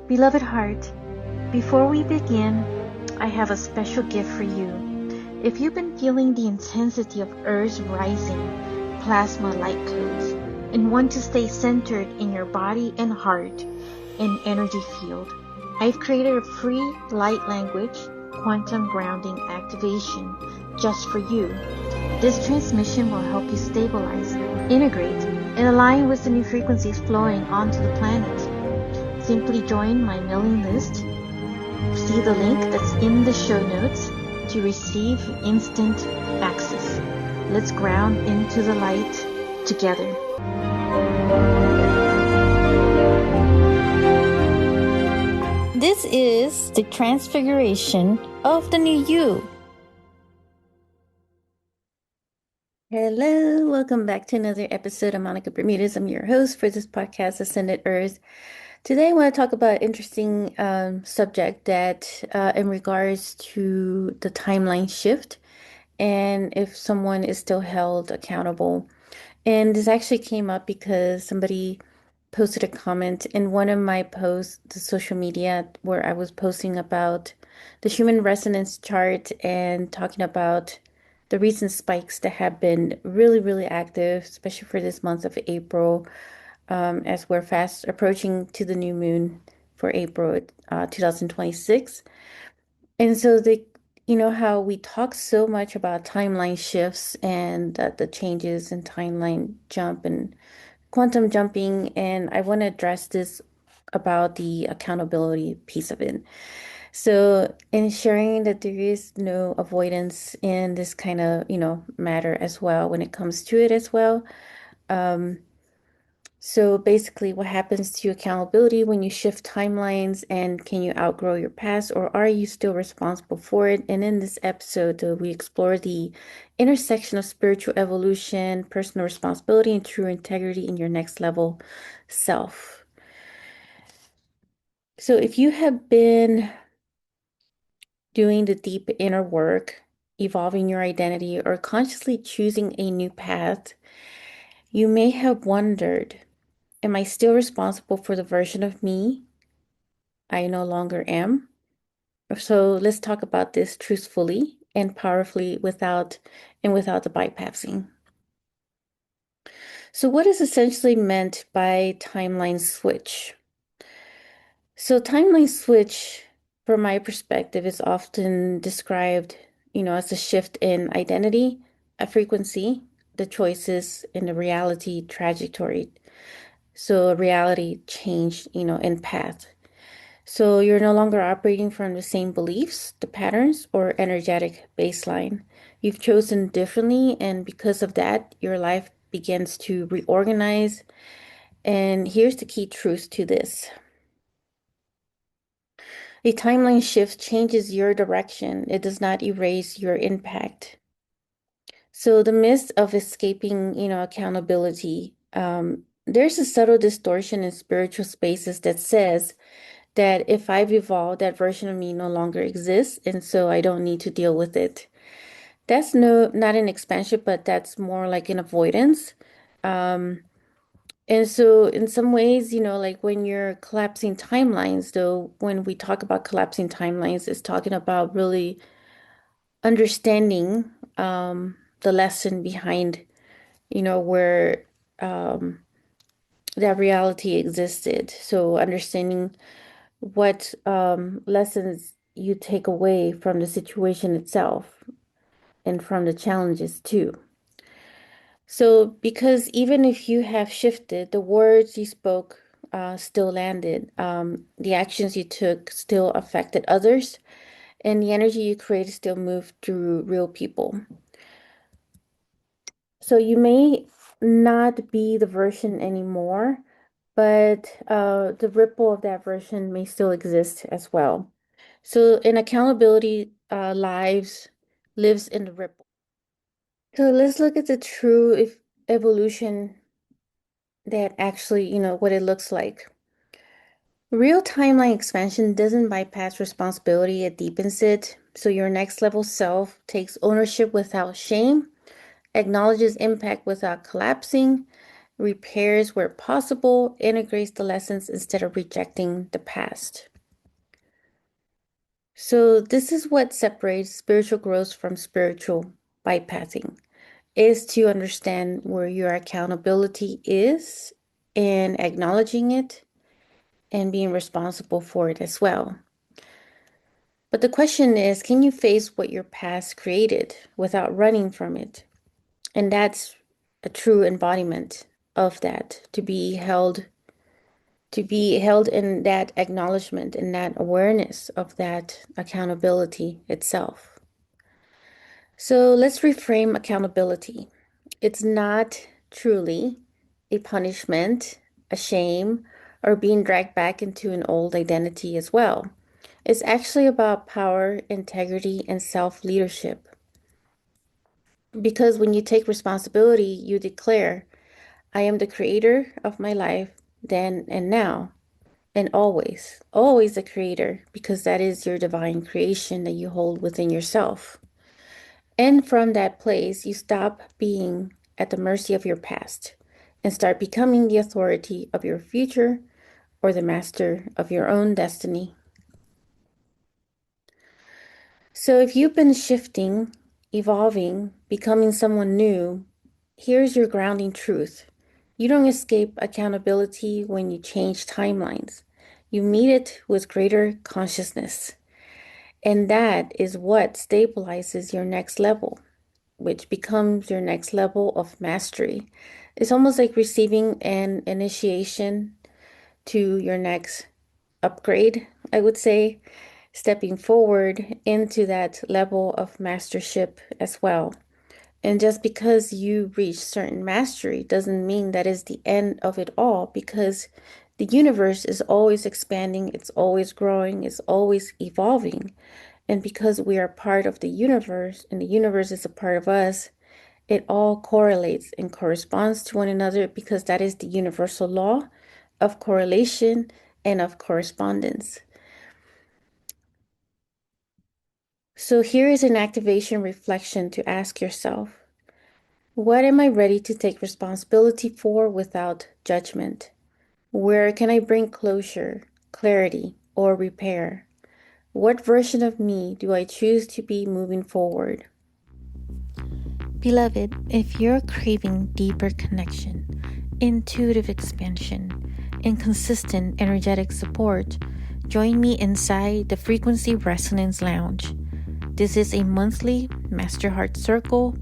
Beloved heart, before we begin, I have a special gift for you. If you've been feeling the intensity of Earth's rising plasma light codes and want to stay centered in your body and heart and energy field, I've created a free light language quantum grounding activation just for you. This transmission will help you stabilize, integrate, and align with the new frequencies flowing onto the planet. Simply join my mailing list. See the link that's in the show notes to receive instant access. Let's ground into the light together. This is the transfiguration of the new you. Hello, welcome back to another episode of Monica Bermudez. I'm your host for this podcast, Ascended Earth. Today, I want to talk about an interesting subject that in regards to the timeline shift and if someone is still held accountable. And this actually came up because somebody posted a comment in one of my posts, the social media, where I was posting about the human resonance chart and talking about the recent spikes that have been really, really active, especially for this month of April, as we're fast approaching to the new moon for April 2026. And so you know how we talk so much about timeline shifts and the changes in timeline jump and quantum jumping, and I want to address this about the accountability piece of it. So, in sharing that there is no avoidance in this kind of, matter as well when it comes to it as well. Um, so basically, what happens to accountability when you shift timelines, and can you outgrow your past, or are you still responsible for it? And in this episode, we explore the intersection of spiritual evolution, personal responsibility, and true integrity in your next level self. So if you have been doing the deep inner work, evolving your identity, or consciously choosing a new path, you may have wondered, am I still responsible for the version of me I no longer am? So let's talk about this truthfully and powerfully without the bypassing. So what is essentially meant by timeline switch? So timeline switch, from my perspective, is often described, as a shift in identity, a frequency, the choices, and the reality trajectory. So a reality change, in path. So you're no longer operating from the same beliefs, the patterns, or energetic baseline. You've chosen differently, and because of that, your life begins to reorganize. And here's the key truth to this: a timeline shift changes your direction, it does not erase your impact. So, the myth of escaping, accountability, there's a subtle distortion in spiritual spaces that says, that if I've evolved, that version of me no longer exists, and so I don't need to deal with it. That's not an expansion, but that's more like an avoidance. Um, and so in some ways, like when you're collapsing timelines, though, when we talk about collapsing timelines, it's talking about really understanding the lesson behind, where um, that reality existed. So understanding what lessons you take away from the situation itself and from the challenges too. So, because even if you have shifted, the words you spoke still landed, the actions you took still affected others, and the energy you created still moved through real people. So, you may not be the version anymore, but the ripple of that version may still exist as well. So in accountability lives in the ripple. So let's look at the true evolution that actually, what it looks like. Real timeline expansion doesn't bypass responsibility, it deepens it. So your next level self takes ownership without shame, acknowledges impact without collapsing, repairs where possible, integrates the lessons instead of rejecting the past. So this is what separates spiritual growth from spiritual bypassing, is to understand where your accountability is and acknowledging it and being responsible for it as well. But the question is, can you face what your past created without running from it? And that's a true embodiment of that, to be held in that acknowledgement and that awareness of that accountability itself. So let's reframe accountability. It's not truly a punishment, a shame, or being dragged back into an old identity as well. It's actually about power, integrity, and self leadership. Because when you take responsibility, you declare, I am the creator of my life, then and now, and always, always the creator, because that is your divine creation that you hold within yourself. And from that place, you stop being at the mercy of your past and start becoming the authority of your future or the master of your own destiny. So if you've been shifting, evolving, becoming someone new, here's your grounding truth. You don't escape accountability when you change timelines. You meet it with greater consciousness. And that is what stabilizes your next level, which becomes your next level of mastery. It's almost like receiving an initiation to your next upgrade, I would say, stepping forward into that level of mastership as well. And just because you reach certain mastery doesn't mean that is the end of it all, because the universe is always expanding, it's always growing, it's always evolving. And because we are part of the universe and the universe is a part of us, it all correlates and corresponds to one another because that is the universal law of correlation and of correspondence. So here is an activation reflection to ask yourself, what am I ready to take responsibility for without judgment? Where can I bring closure, clarity, or repair? What version of me do I choose to be moving forward? Beloved, if you're craving deeper connection, intuitive expansion, and consistent energetic support, join me inside the Frequency Resonance Lounge. This is a monthly MasterHeart Circle,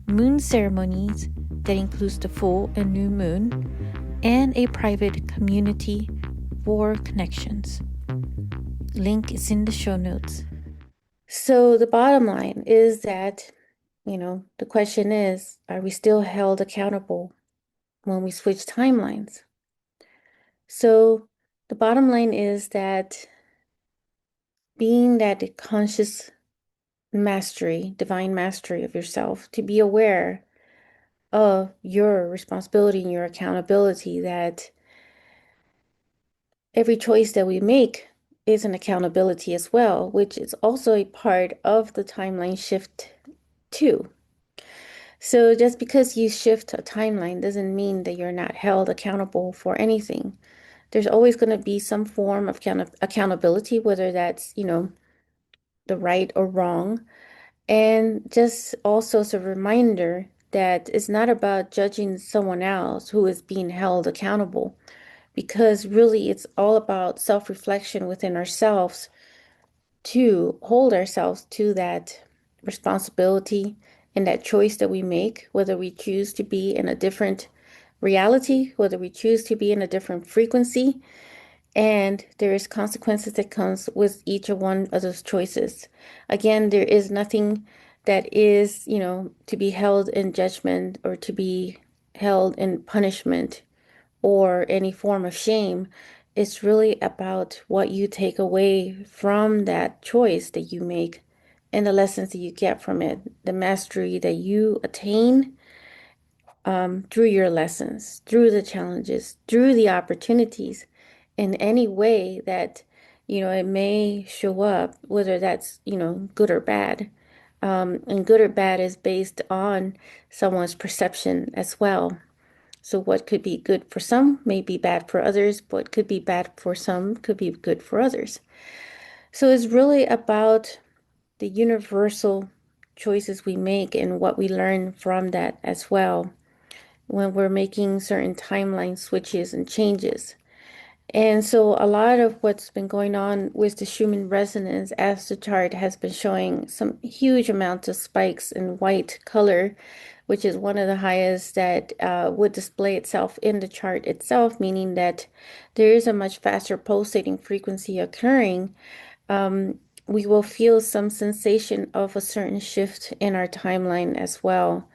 moon ceremonies that includes the full and new moon, and a private community for connections. Link is in the show notes. So the bottom line is that, the question is, are we still held accountable when we switch timelines? So the bottom line is that being that conscious mastery, divine mastery of yourself, to be aware of your responsibility and your accountability, that every choice that we make is an accountability as well, which is also a part of the timeline shift too. So just because you shift a timeline doesn't mean that you're not held accountable for anything. There's always going to be some form of accountability, whether that's, the right or wrong. And just also as a reminder that it's not about judging someone else who is being held accountable, because really it's all about self-reflection within ourselves to hold ourselves to that responsibility and that choice that we make, whether we choose to be in a different reality, whether we choose to be in a different frequency. And there is consequences that comes with each of one of those choices. Again, there is nothing that is, to be held in judgment or to be held in punishment or any form of shame. It's really about what you take away from that choice that you make and the lessons that you get from it, the mastery that you attain through your lessons, through the challenges, through the opportunities, in any way that, it may show up, whether that's, good or bad. And good or bad is based on someone's perception as well. So what could be good for some may be bad for others. What could be bad for some could be good for others. So it's really about the universal choices we make and what we learn from that as well when we're making certain timeline switches and changes. And so a lot of what's been going on with the Schumann resonance as the chart has been showing some huge amounts of spikes in white color, which is one of the highest that would display itself in the chart itself, meaning that there is a much faster pulsating frequency occurring. We will feel some sensation of a certain shift in our timeline as well.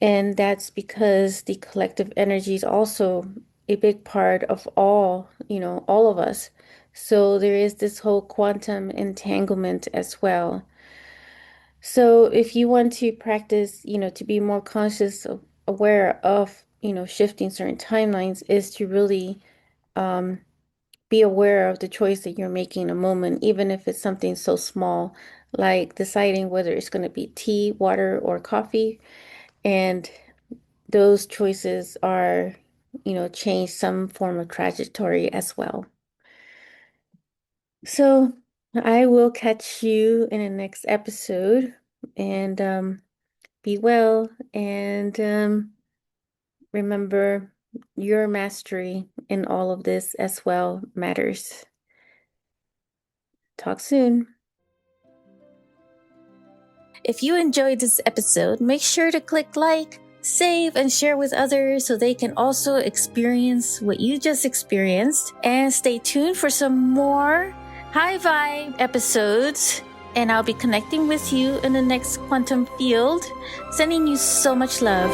And that's because the collective energy is also a big part of all of us. So there is this whole quantum entanglement as well. So if you want to practice, to be more conscious of, aware of, shifting certain timelines is to really be aware of the choice that you're making in a moment, even if it's something so small, like deciding whether it's going to be tea, water, or coffee. And those choices are, change some form of trajectory as well. So I will catch you in the next episode, and be well, and remember your mastery in all of this as well matters. Talk soon. If you enjoyed this episode, make sure to click like, save, and share with others so they can also experience what you just experienced. And stay tuned for some more high vibe episodes. And I'll be connecting with you in the next quantum field. Sending you so much love.